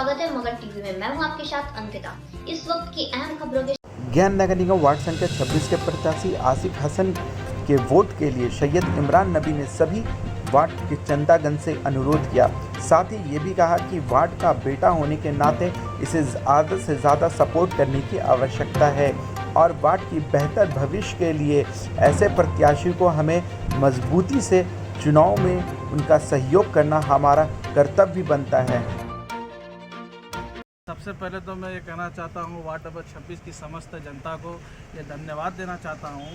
स्वागत है मगध टीवी में। मैं हूं आपके साथ अंकिता। इस वक्त की अहम खबरों के ज्ञान नगर निगम वार्ड संख्या 26 के प्रत्याशी आसिफ हसन के वोट के लिए सैयद इमरान नबी ने सभी वार्ड के चंदागण से अनुरोध किया। साथ ही ये भी कहा कि वार्ड का बेटा होने के नाते इसे ज़्यादा से ज़्यादा सपोर्ट करने की आवश्यकता है और वार्ड की बेहतर भविष्य के लिए ऐसे प्रत्याशी को हमें मजबूती से चुनाव में उनका सहयोग करना हमारा कर्तव्य बनता है। सबसे पहले तो मैं ये कहना चाहता हूँ वार्ड नंबर 26 की समस्त जनता को ये धन्यवाद देना चाहता हूँ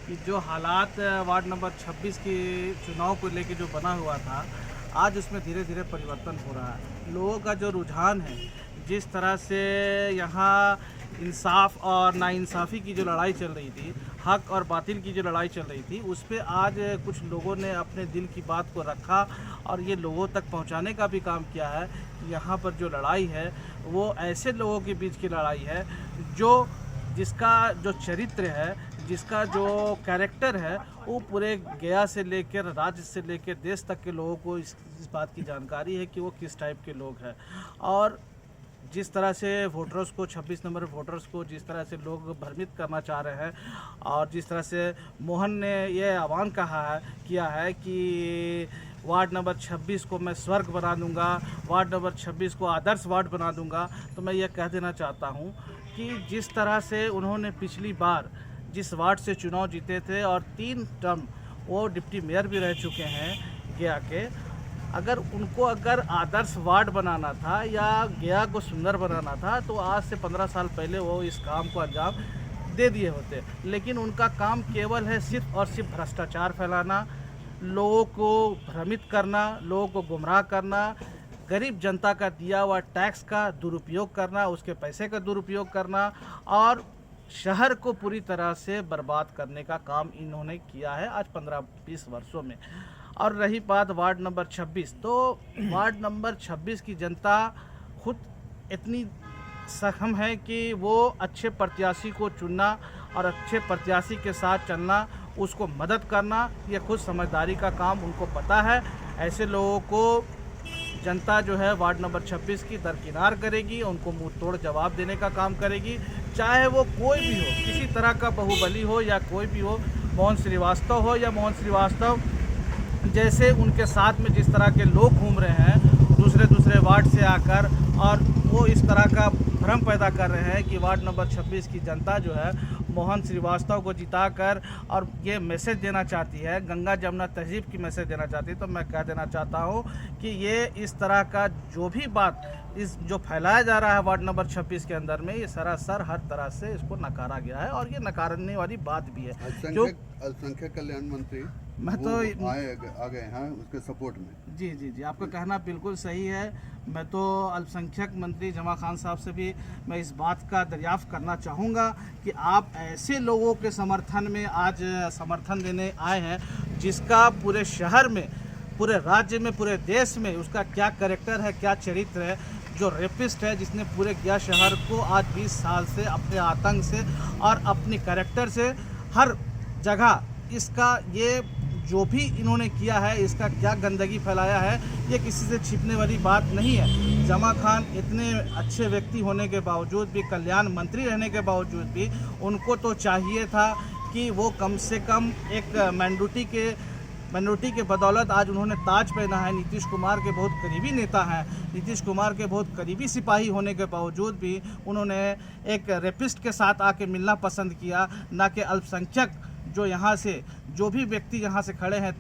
कि जो हालात वार्ड नंबर 26 की चुनाव को लेके जो बना हुआ था, आज उसमें धीरे धीरे परिवर्तन हो रहा है। लोगों का जो रुझान है, जिस तरह से यहाँ इंसाफ और नाइंसाफ़ी की जो लड़ाई चल रही थी, हक और बातिल की जो लड़ाई चल रही थी, उस पे आज कुछ लोगों ने अपने दिल की बात को रखा और ये लोगों तक पहुंचाने का भी काम किया है कि यहाँ पर जो लड़ाई है वो ऐसे लोगों के बीच की लड़ाई है जिसका जो चरित्र है, जिसका जो कैरेक्टर है, वो पूरे गया से लेकर राज्य से लेकर देश तक के लोगों को इस बात की जानकारी है कि वो किस टाइप के लोग हैं। और जिस तरह से वोटर्स को 26 नंबर वोटर्स को जिस तरह से लोग भ्रमित करना चाह रहे हैं और जिस तरह से मोहन ने ये आह्वान किया है कि वार्ड नंबर 26 को मैं स्वर्ग बना दूंगा, वार्ड नंबर 26 को आदर्श वार्ड बना दूंगा, तो मैं ये कह देना चाहता हूँ कि जिस तरह से उन्होंने पिछली बार जिस वार्ड से चुनाव जीते थे और 3 टर्म वो डिप्टी मेयर भी रह चुके हैं गया के, अगर उनको आदर्श वार्ड बनाना था या गया को सुंदर बनाना था तो आज से 15 साल पहले वो इस काम को अंजाम दे दिए होते। लेकिन उनका काम केवल है सिर्फ और सिर्फ भ्रष्टाचार फैलाना, लोगों को भ्रमित करना, लोगों को गुमराह करना, गरीब जनता का दिया हुआ टैक्स का दुरुपयोग करना, उसके पैसे का दुरुपयोग करना और शहर को पूरी तरह से बर्बाद करने का काम इन्होंने किया है आज 15-20 वर्षों में। और रही बात वार्ड नंबर 26, तो वार्ड नंबर 26 की जनता खुद इतनी सक्षम है कि वो अच्छे प्रत्याशी को चुनना और अच्छे प्रत्याशी के साथ चलना, उसको मदद करना, ये खुद समझदारी का काम उनको पता है। ऐसे लोगों को जनता जो है वार्ड नंबर 26 की दरकिनार करेगी, उनको मुंह तोड़ जवाब देने का काम करेगी, चाहे वो कोई भी हो, किसी तरह का बाहुबली हो या कोई भी हो, मोहन श्रीवास्तव हो या मोहन श्रीवास्तव जैसे उनके साथ में जिस तरह के लोग घूम रहे हैं दूसरे वार्ड से आकर, और वो इस तरह का भ्रम पैदा कर रहे हैं कि वार्ड नंबर 26 की जनता जो है मोहन श्रीवास्तव को जिताकर और ये मैसेज देना चाहती है, गंगा जमुना तहजीब की मैसेज देना चाहती है। तो मैं कह देना चाहता हूँ कि ये इस तरह का जो भी बात जो फैलाया जा रहा है वार्ड नंबर 26 के अंदर में, ये सरासर हर तरह से इसको नकारा गया है और ये नकारने वाली बात भी है। अल्पसंख्यक कल्याण मंत्री मैं तो आ गए हैं उसके सपोर्ट में। जी, आपका कहना बिल्कुल सही है। मैं तो अल्पसंख्यक मंत्री जमा खान साहब से भी मैं इस बात का दरियाफ्त करना चाहूँगा कि आप ऐसे लोगों के समर्थन में आज समर्थन देने आए हैं जिसका पूरे शहर में, पूरे राज्य में, पूरे देश में उसका क्या कैरेक्टर है, क्या चरित्र है, जो रेपिस्ट है, जिसने पूरे गया शहर को आज 20 साल से अपने आतंक से और अपने कैरेक्टर से हर जगह इसका ये जो भी इन्होंने किया है, इसका क्या गंदगी फैलाया है, ये किसी से छिपने वाली बात नहीं है। जमा खान इतने अच्छे व्यक्ति होने के बावजूद भी, कल्याण मंत्री रहने के बावजूद भी, उनको तो चाहिए था कि वो कम से कम एक मैंडोटी के बदौलत आज उन्होंने ताज पहना है। नीतीश कुमार के बहुत करीबी नेता हैं, नीतीश कुमार के बहुत करीबी सिपाही होने के बावजूद भी उन्होंने एक रेपिस्ट के साथ आके मिलना पसंद किया, ना कि अल्पसंख्यक जो भी व्यक्ति यहाँ से खड़े हैं,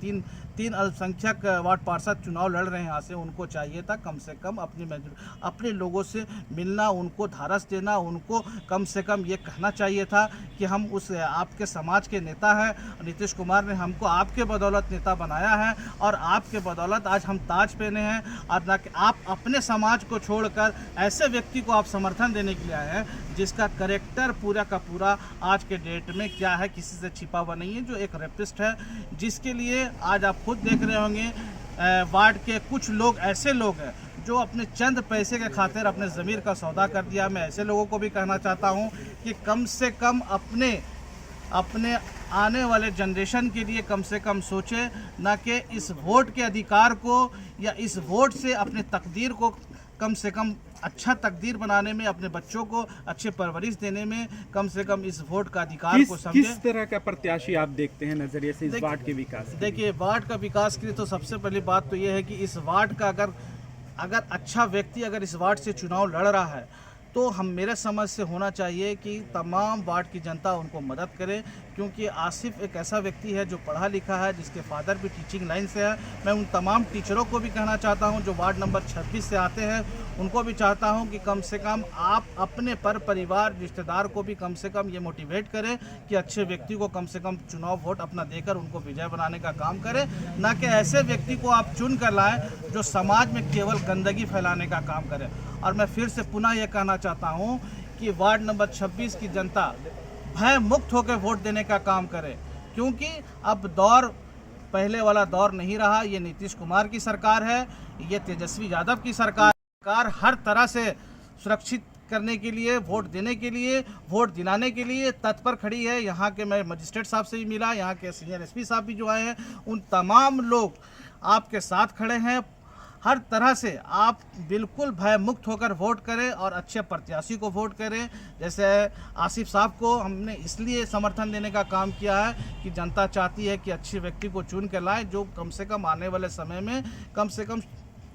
तीन अल्पसंख्यक वार्ड पार्षद चुनाव लड़ रहे हैं यहाँ से, उनको चाहिए था कम से कम अपने लोगों से मिलना, उनको धारस देना, उनको कम से कम ये कहना चाहिए था कि हम उस आपके समाज के नेता हैं, नीतीश कुमार ने हमको आपके बदौलत नेता बनाया है और आपके बदौलत आज हम ताज पहने हैं, और ना कि आप अपने समाज को छोड़कर ऐसे व्यक्ति को आप समर्थन देने के लिए आए हैं जिसका करेक्टर पूरा का पूरा आज के डेट में क्या है, किसी से छिपा हुआ नहीं है, जो एक रेपिस्ट है, जिसके लिए आज आप खुद देख रहे होंगे वार्ड के कुछ लोग ऐसे लोग हैं जो अपने चंद पैसे के खातिर अपने ज़मीर का सौदा कर दिया। मैं ऐसे लोगों को भी कहना चाहता हूं कि कम से कम अपने आने वाले जनरेशन के लिए कम से कम सोचे, ना कि इस वोट के अधिकार को या इस वोट से अपने तकदीर को कम से कम अच्छा तकदीर बनाने में, अपने बच्चों को अच्छे परवरिश देने में कम से कम इस वोट का अधिकार को समझें। किस तरह का प्रत्याशी आप देखते हैं नजरिए से इस वार्ड के विकास? देखिए, वार्ड का विकास के लिए तो सबसे पहली बात तो ये है कि इस वार्ड का अगर अच्छा व्यक्ति अगर इस वार्ड से चुनाव लड़ रहा है तो हम मेरे समझ से होना चाहिए कि तमाम वार्ड की जनता उनको मदद करे, क्योंकि आसिफ एक ऐसा व्यक्ति है जो पढ़ा लिखा है, जिसके फादर भी टीचिंग लाइन से है। मैं उन तमाम टीचरों को भी कहना चाहता हूं जो वार्ड नंबर 26 से आते हैं, उनको भी चाहता हूं कि कम से कम आप अपने परिवार रिश्तेदार को भी कम से कम ये मोटिवेट करें कि अच्छे व्यक्ति को कम से कम चुनाव वोट अपना देकर उनको विजय बनाने का काम करें, ना कि ऐसे व्यक्ति को आप चुन कर लाएँ जो समाज में केवल गंदगी फैलाने का काम करें। और मैं फिर से पुनः ये कहना चाहता हूँ कि वार्ड नंबर 26 की जनता भय मुक्त होकर वोट देने का काम करे, क्योंकि अब दौर पहले वाला दौर नहीं रहा। ये नीतीश कुमार की सरकार है, ये तेजस्वी यादव की सरकार हर तरह से सुरक्षित करने के लिए, वोट देने के लिए, वोट दिलाने के लिए तत्पर खड़ी है। यहाँ के मैं मजिस्ट्रेट साहब से भी मिला, यहाँ के सीनियर एसपी साहब भी जो आए हैं, उन तमाम लोग आपके साथ खड़े हैं। हर तरह से आप बिल्कुल भय मुक्त होकर वोट करें और अच्छे प्रत्याशी को वोट करें। जैसे आसिफ साहब को हमने इसलिए समर्थन देने का काम किया है कि जनता चाहती है कि अच्छे व्यक्ति को चुन कर लाए जो कम से कम आने वाले समय में कम से कम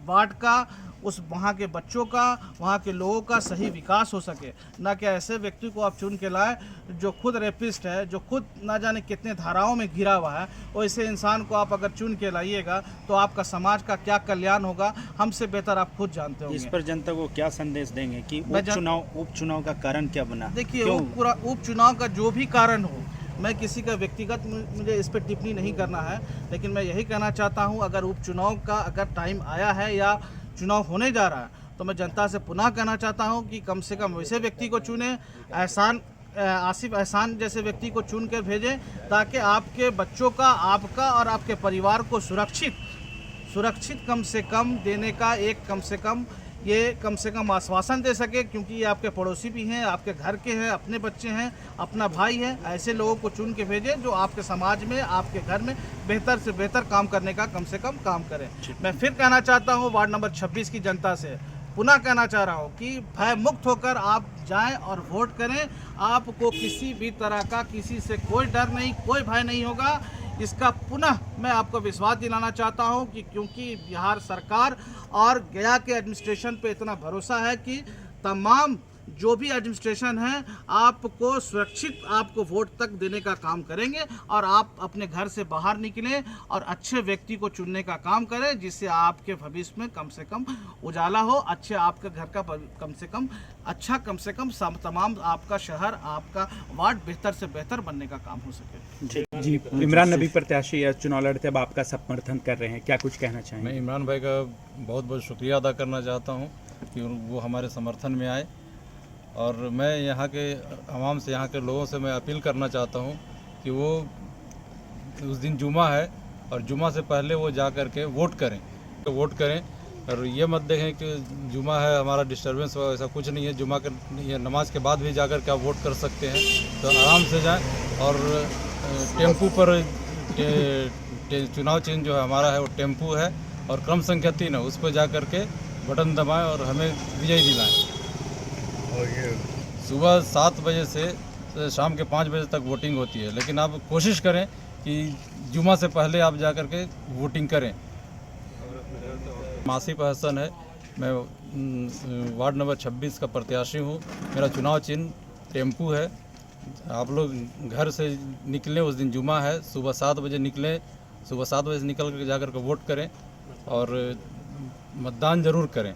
वार्ड का, उस वहाँ के बच्चों का, वहाँ के लोगों का सही विकास हो सके, ना कि ऐसे व्यक्ति को आप चुन के लाए जो खुद रेपिस्ट है, जो खुद ना जाने कितने धाराओं में घिरा हुआ है। वैसे इंसान को आप अगर चुन के लाइएगा तो आपका समाज का क्या कल्याण होगा, हमसे बेहतर आप खुद जानते होंगे। इस पर जनता को क्या संदेश देंगे कि उपचुनाव का कारण क्या बना? देखिए, उपचुनाव का जो भी कारण हो, मैं किसी का व्यक्तिगत मुझे इस पर टिप्पणी नहीं करना है, लेकिन मैं यही कहना चाहता हूं अगर उपचुनाव का अगर टाइम आया है या चुनाव होने जा रहा है तो मैं जनता से पुनः कहना चाहता हूं कि कम से कम वैसे व्यक्ति को चुने, आसिफ एहसान जैसे व्यक्ति को चुन कर भेजें, ताकि आपके बच्चों का, आपका और आपके परिवार को सुरक्षित कम से कम देने का एक कम से कम आश्वासन दे सके, क्योंकि ये आपके पड़ोसी भी हैं, आपके घर के हैं, अपने बच्चे हैं, अपना भाई है। ऐसे लोगों को चुन के भेजें जो आपके समाज में, आपके घर में बेहतर से बेहतर काम करने का कम से कम काम करें। मैं फिर कहना चाहता हूँ वार्ड नंबर 26 की जनता से, पुनः कहना चाह रहा हूँ कि भय मुक्त होकर आप जाएं और वोट करें। आपको किसी भी तरह का, किसी से कोई डर नहीं, कोई भय नहीं होगा। इसका पुनः मैं आपको विश्वास दिलाना चाहता हूं कि क्योंकि बिहार सरकार और गया के एडमिनिस्ट्रेशन पे इतना भरोसा है कि तमाम जो भी एडमिनिस्ट्रेशन है आपको सुरक्षित, आपको वोट तक देने का काम करेंगे और आप अपने घर से बाहर निकलें और अच्छे व्यक्ति को चुनने का काम करें, जिससे आपके भविष्य में कम से कम उजाला हो, अच्छे आपके घर का कम से कम तमाम आपका शहर, आपका वार्ड बेहतर से बेहतर बनने का काम हो सके। जी, इमरान नबी प्रत्याशी चुनाव लड़ते अब आपका समर्थन कर रहे हैं, क्या कुछ कहना चाहेंगे? मैं इमरान भाई का बहुत बहुत शुक्रिया अदा करना चाहता हूँ कि वो हमारे समर्थन में आए, और मैं यहाँ के आवाम से, यहाँ के लोगों से मैं अपील करना चाहता हूँ कि वो उस दिन जुमा है और जुमा से पहले वो जा कर के वोट करें और ये मत देखें कि जुमा है हमारा डिस्टर्बेंस हो, ऐसा कुछ नहीं है। जुमा के ये नमाज के बाद भी जाकर के आप वोट कर सकते हैं, तो आराम से जाएं। और टेम्पू पर चुनाव चिन्ह जो है हमारा है वो टेम्पू है और क्रम संख्या 3 है, उस पर जा कर के बटन दबाएं और हमें विजयी दिलाएं। और ये सुबह 7 बजे से शाम के 5 बजे तक वोटिंग होती है, लेकिन आप कोशिश करें कि जुमा से पहले आप जा कर के वोटिंग करें। आसिफ हसन है, मैं वार्ड नंबर 26 का प्रत्याशी हूँ। मेरा चुनाव चिन्ह टेम्पू है। आप लोग घर से निकलें, उस दिन जुमा है, सुबह 7 बजे निकलें, सुबह 7 बजे से निकल कर जाकर के वोट करें और मतदान ज़रूर करें।